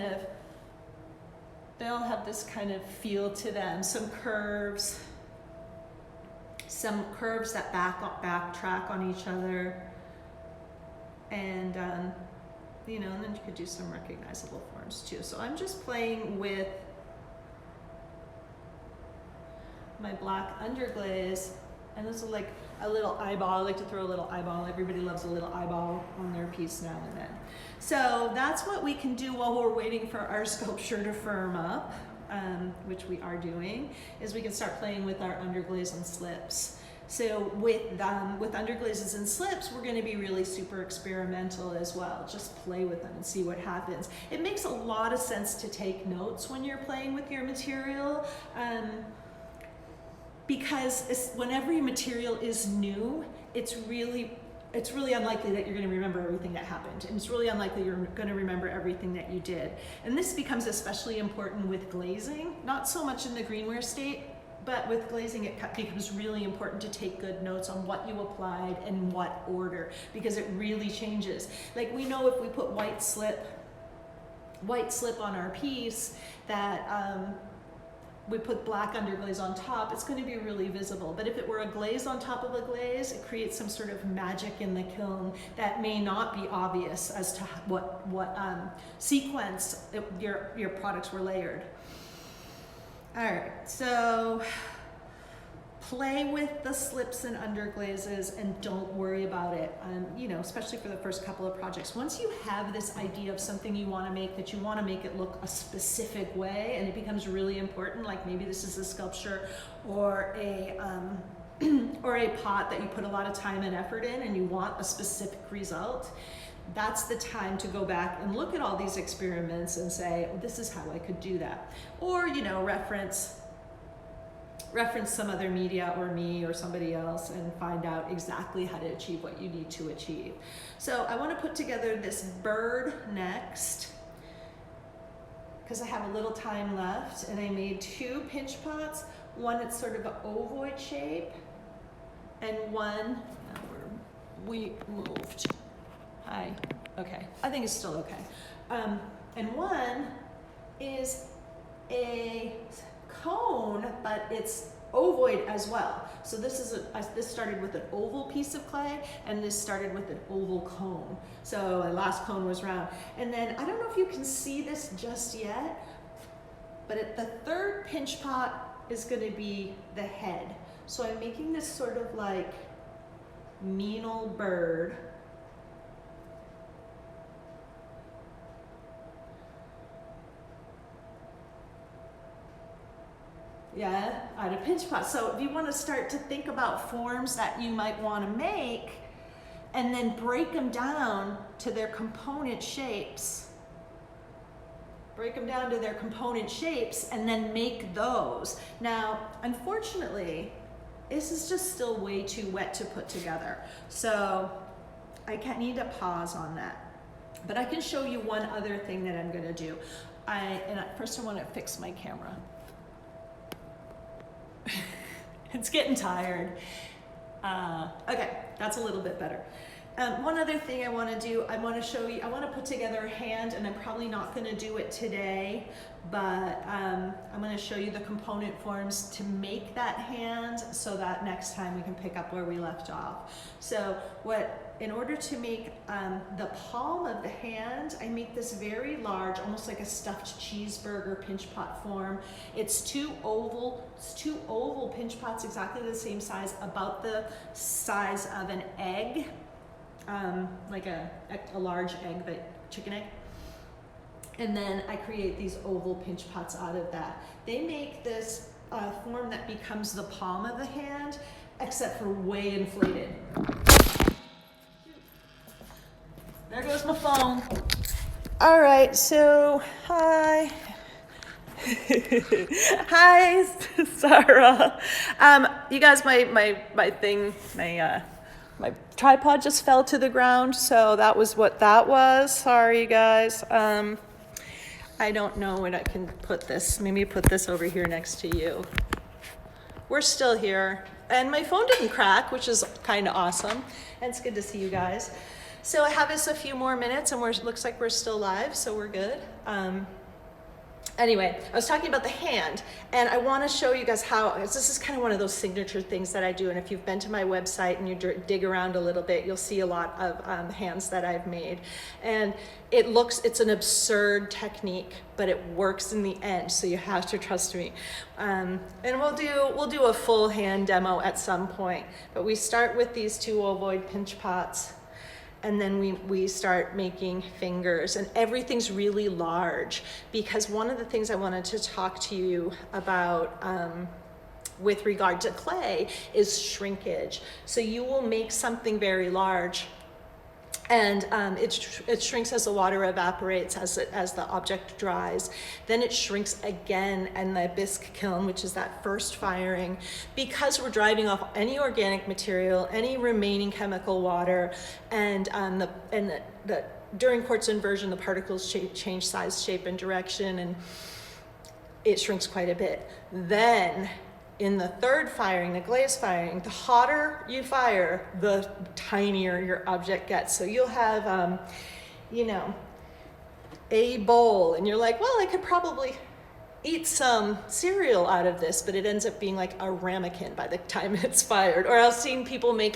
of feel to them. Some curves that backtrack on each other, and and then you could do some recognizable forms too. So I'm just playing with my black underglaze, and this is like a little eyeball. I like to throw a little eyeball. Everybody loves a little eyeball on their piece now and then. So that's what we can do while we're waiting for our sculpture to firm up. Which we are doing, is we can start playing with our underglaze and slips. So with underglazes and slips, we're going to be really super experimental as well. Just play with them and see what happens. It makes a lot of sense to take notes when you're playing with your material, because when every material is new, it's really it's really unlikely that you're going to remember everything that happened, and it's really unlikely you're going to remember everything that you did. And this becomes especially important with glazing, not so much in the greenware state, but with glazing it becomes really important to take good notes on what you applied and what order, because it really changes. Like, we know if we put white slip on our piece that we put black underglaze on top, it's going to be really visible. But if it were a glaze on top of a glaze, it creates some sort of magic in the kiln that may not be obvious as to what sequence your products were layered. All right, so play with the slips and underglazes and don't worry about it, you know, especially for the first couple of projects. Once you have this idea of something you want to make, that you want to make it look a specific way, and it becomes really important, like maybe this is a sculpture or a or a pot that you put a lot of time and effort in, and you want a specific result, that's the time to go back and look at all these experiments and say, oh, this is how I could do that. Or, you know, reference some other media or me or somebody else and find out exactly how to achieve what you need to achieve. So I want to put together this bird next, because I have a little time left, and I made 2 pinch pots. One that's sort of an ovoid shape, and one, we moved. Hi, okay, I think it's still okay. And one is a cone, but it's ovoid as well. So this started with an oval piece of clay, and this started with an oval cone. So the last cone was round. And then, I don't know if you can see this just yet, but the third pinch pot is going to be the head. So I'm making this sort of like mean old bird. Yeah, out of pinch pot. So if you want to start to think about forms that you might want to make, and then break them down to their component shapes, and then make those. Now, unfortunately, this is just still way too wet to put together. So I need to pause on that. But I can show you one other thing that I'm going to do. First I want to fix my camera. It's getting tired. Okay, that's a little bit better. One other thing I want to do, I want to show you, I want to put together a hand, and I'm probably not going to do it today, but I'm going to show you the component forms to make that hand, so that next time we can pick up where we left off. So in order to make the palm of the hand, I make this very large, almost like a stuffed cheeseburger pinch pot form. It's two oval pinch pots, exactly the same size, about the size of an egg. Like a large egg, but chicken egg. And then I create these oval pinch pots out of that. They make this form that becomes the palm of the hand, except for way inflated. There goes my phone. All right, so hi. Hi, Sarah. You guys, my tripod just fell to the ground, so that was what that was. Sorry, guys. I don't know when I can put this. Maybe put this over here next to you. We're still here. And my phone didn't crack, which is kind of awesome. And it's good to see you guys. So I have us a few more minutes, and looks like we're still live, so we're good. Anyway, I was talking about the hand, and I want to show you guys how, this is kind of one of those signature things that I do, and if you've been to my website and you dig around a little bit, you'll see a lot of hands that I've made. And it's an absurd technique, but it works in the end, so you have to trust me. And we'll do a full hand demo at some point, but we start with these 2 ovoid pinch pots. And then we start making fingers, and everything's really large, because one of the things I wanted to talk to you about with regard to clay is shrinkage. So you will make something very large, And it shrinks as the water evaporates, as the object dries. Then it shrinks again in the bisque kiln, which is that first firing. Because we're driving off any organic material, any remaining chemical water, and during quartz inversion, the particles change size, shape, and direction, and it shrinks quite a bit. Then, in the third firing, the glaze firing, the hotter you fire, the tinier your object gets. So you'll have, a bowl, and you're like, well, I could probably eat some cereal out of this, but it ends up being like a ramekin by the time it's fired. Or I've seen people make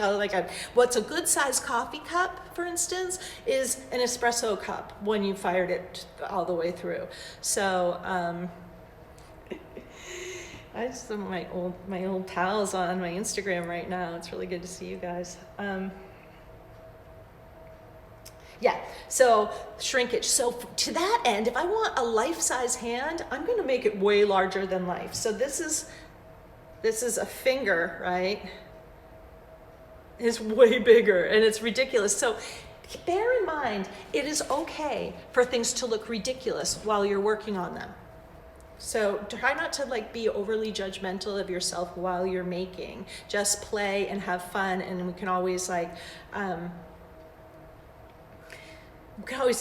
what's a good sized coffee cup, for instance, is an espresso cup when you fired it all the way through. So, I just have my old pals on my Instagram right now. It's really good to see you guys. Yeah, so shrinkage. So to that end, if I want a life-size hand, I'm going to make it way larger than life. So this is a finger, right? It's way bigger, and it's ridiculous. So bear in mind, it is okay for things to look ridiculous while you're working on them. So try not to be overly judgmental of yourself while you're making. Just play and have fun, and we can always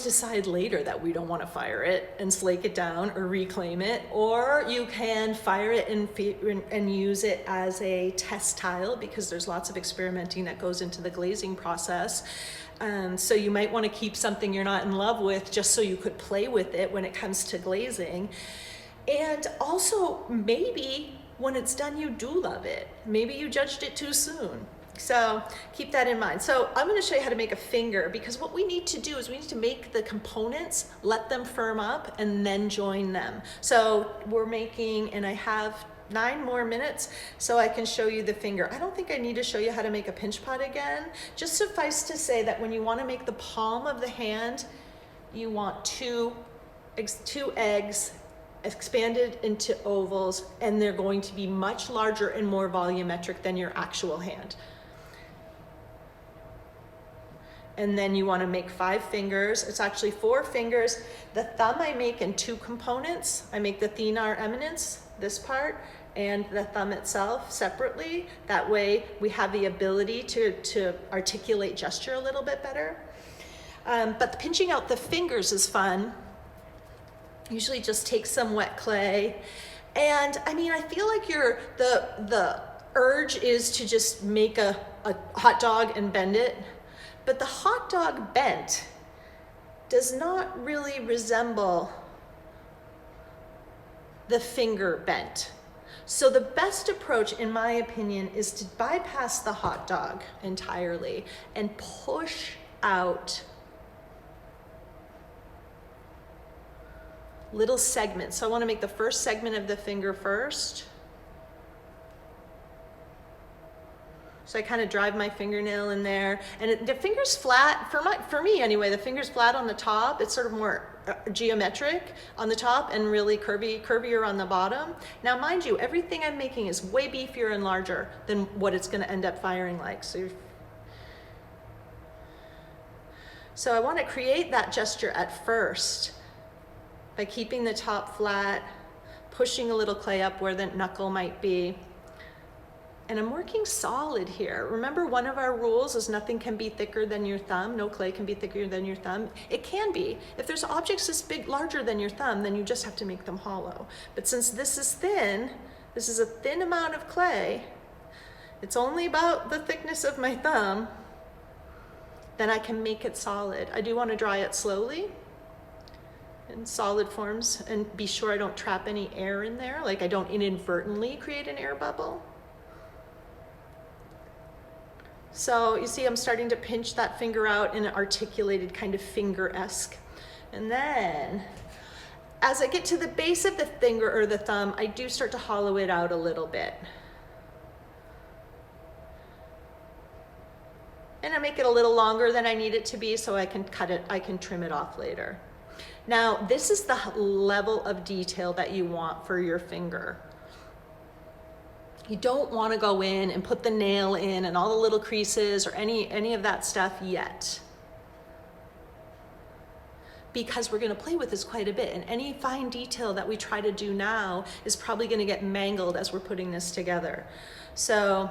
decide later that we don't want to fire it and slake it down or reclaim it, or you can fire it and use it as a test tile, because there's lots of experimenting that goes into the glazing process. So you might want to keep something you're not in love with just so you could play with it when it comes to glazing. And also, maybe when it's done, you do love it. Maybe you judged it too soon. So keep that in mind. So I'm going to show you how to make a finger, because what we need to do is we need to make the components, let them firm up, and then join them. So we're making, and I have 9 more minutes so I can show you the finger. I don't think I need to show you how to make a pinch pot again. Just suffice to say that when you want to make the palm of the hand, you want two eggs expanded into ovals, and they're going to be much larger and more volumetric than your actual hand. And then you want to make 5 fingers. It's actually 4 fingers. The thumb I make in 2 components. I make the thenar eminence, this part, and the thumb itself separately. That way we have the ability to articulate gesture a little bit better. But pinching out the fingers is fun. Usually just take some wet clay. And I feel like the urge is to just make a hot dog and bend it. But the hot dog bent does not really resemble the finger bent. So the best approach, in my opinion, is to bypass the hot dog entirely and push out little segments. So I want to make the first segment of the finger first. So I kind of drive my fingernail in there, and the finger's flat, for me anyway, the finger's flat on the top. It's sort of more geometric on the top and really curvier on the bottom. Now mind you, everything I'm making is way beefier and larger than what it's going to end up firing like. So I want to create that gesture at first by keeping the top flat, pushing a little clay up where the knuckle might be. And I'm working solid here. Remember, one of our rules is nothing can be thicker than your thumb. No clay can be thicker than your thumb. It can be. If there's objects this big, larger than your thumb, then you just have to make them hollow. But since this is thin, this is a thin amount of clay, it's only about the thickness of my thumb, then I can make it solid. I do want to dry it slowly in solid forms and be sure I don't trap any air in there, like I don't inadvertently create an air bubble. So you see I'm starting to pinch that finger out in an articulated kind of finger-esque. And then as I get to the base of the finger or the thumb, I do start to hollow it out a little bit. And I make it a little longer than I need it to be so I can cut it, I can trim it off later. Now, this is the level of detail that you want for your finger. You don't want to go in and put the nail in and all the little creases or any of that stuff yet. because we're gonna play with this quite a bit, and any fine detail that we try to do now is probably gonna get mangled as we're putting this together. So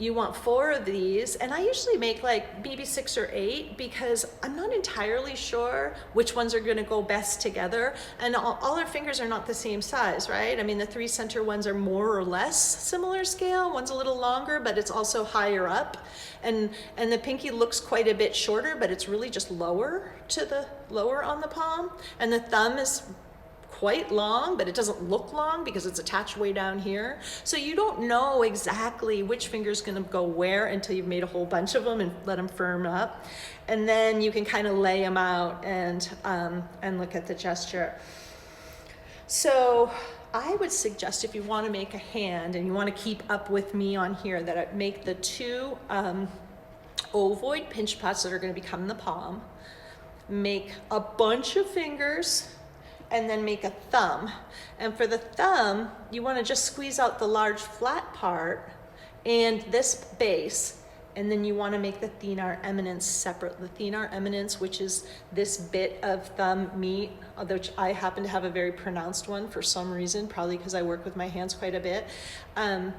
you want 4 of these, and I usually make like maybe 6 or 8 because I'm not entirely sure which ones are gonna go best together, and all our fingers are not the same size, right? I mean, the 3 center ones are more or less similar scale. One's a little longer, but it's also higher up, and the pinky looks quite a bit shorter, but it's really just lower on the palm, and the thumb is quite long, but it doesn't look long because it's attached way down here. So you don't know exactly which finger's gonna go where until you've made a whole bunch of them and let them firm up. And then you can kind of lay them out and look at the gesture. So I would suggest, if you want to make a hand and you want to keep up with me on here, that I make the 2 ovoid pinch pots that are going to become the palm, make a bunch of fingers, and then make a thumb. And for the thumb, you want to just squeeze out the large flat part and this base, and then you want to make the thenar eminence separate. The thenar eminence, which is this bit of thumb meat, which I happen to have a very pronounced one for some reason, probably because I work with my hands quite a bit, and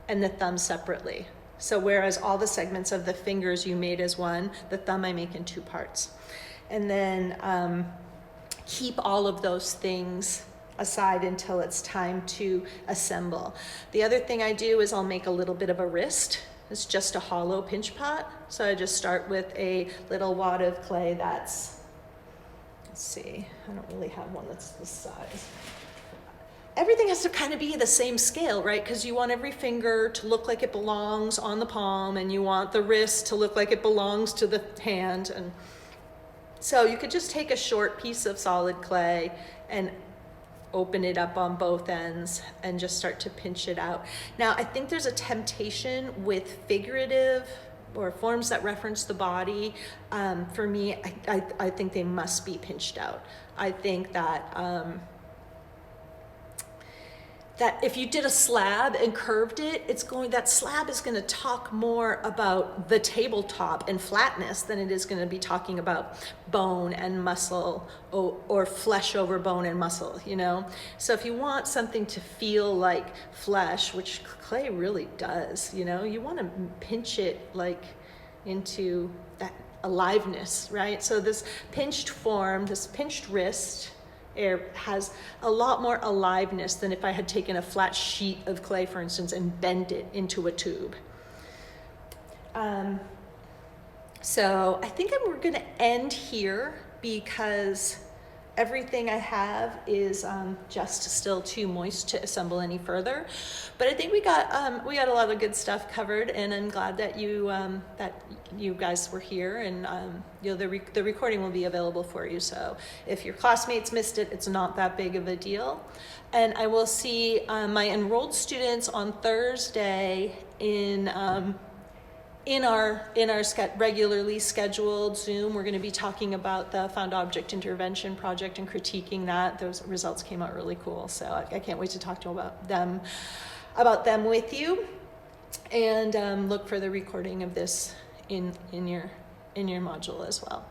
the thumb separately. So whereas all the segments of the fingers you made as one, the thumb I make in 2 parts. And then keep all of those things aside until it's time to assemble. The other thing I do is I'll make a little bit of a wrist. It's just a hollow pinch pot. So I just start with a little wad of clay that's, let's see, I don't really have one that's this size. Everything has to kind of be the same scale, right? Because you want every finger to look like it belongs on the palm, and you want the wrist to look like it belongs to the hand. And so you could just take a short piece of solid clay and open it up on both ends and just start to pinch it out. Now, I think there's a temptation with figurative or forms that reference the body. For me, I think they must be pinched out. I think that that if you did a slab and curved it, that slab is going to talk more about the tabletop and flatness than it is going to be talking about bone and muscle, or flesh over bone and muscle, you know? So if you want something to feel like flesh, which clay really does, you know, you want to pinch it like into that aliveness, right? So this pinched form, this pinched wrist, has a lot more aliveness than if I had taken a flat sheet of clay, for instance, and bent it into a tube. So I think we're going to end here because everything I have is just still too moist to assemble any further. But I think we got a lot of good stuff covered, and I'm glad that you guys were here, and the recording will be available for you. So if your classmates missed it, it's not that big of a deal. And I will see my enrolled students on Thursday in our regularly scheduled Zoom. We're going to be talking about the found object intervention project and critiquing that. Those results came out really cool, so I can't wait to talk to them with you. And look for the recording of this in your module as well.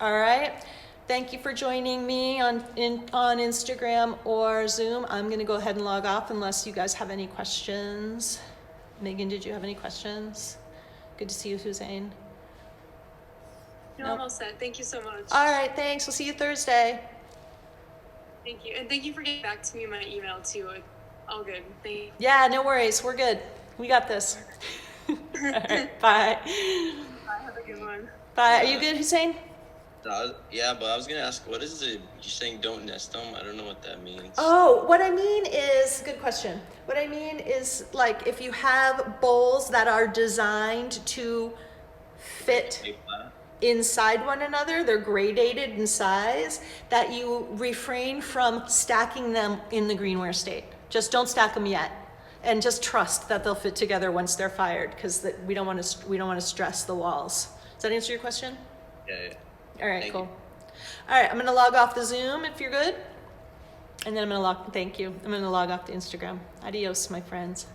All right. Thank you for joining me on Instagram or Zoom. I'm going to go ahead and log off unless you guys have any questions. Megan, did you have any questions? Good to see you, Hussein. No, I'm all set. Thank you so much. All right, thanks. We'll see you Thursday. Thank you. And thank you for getting back to me in my email, too. All good. Thank you. Yeah, no worries. We're good. We got this. All right, bye. Bye. Have a good one. Bye. Are you good, Hussein? Yeah, but I was gonna ask, what is you're saying don't nest them? I don't know what that means. Oh, what I mean is, good question. What I mean is, like, if you have bowls that are designed to fit inside one another, they're gradated in size, that you refrain from stacking them in the greenware state. Just don't stack them yet, and just trust that they'll fit together once they're fired, because we don't want to stress the walls. Does that answer your question? Yeah. All right, Thank cool. you. All right, I'm gonna log off the Zoom if you're good. And then thank you. I'm gonna log off the Instagram. Adios, my friends.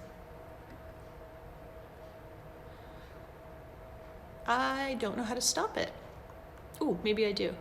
I don't know how to stop it. Ooh, maybe I do.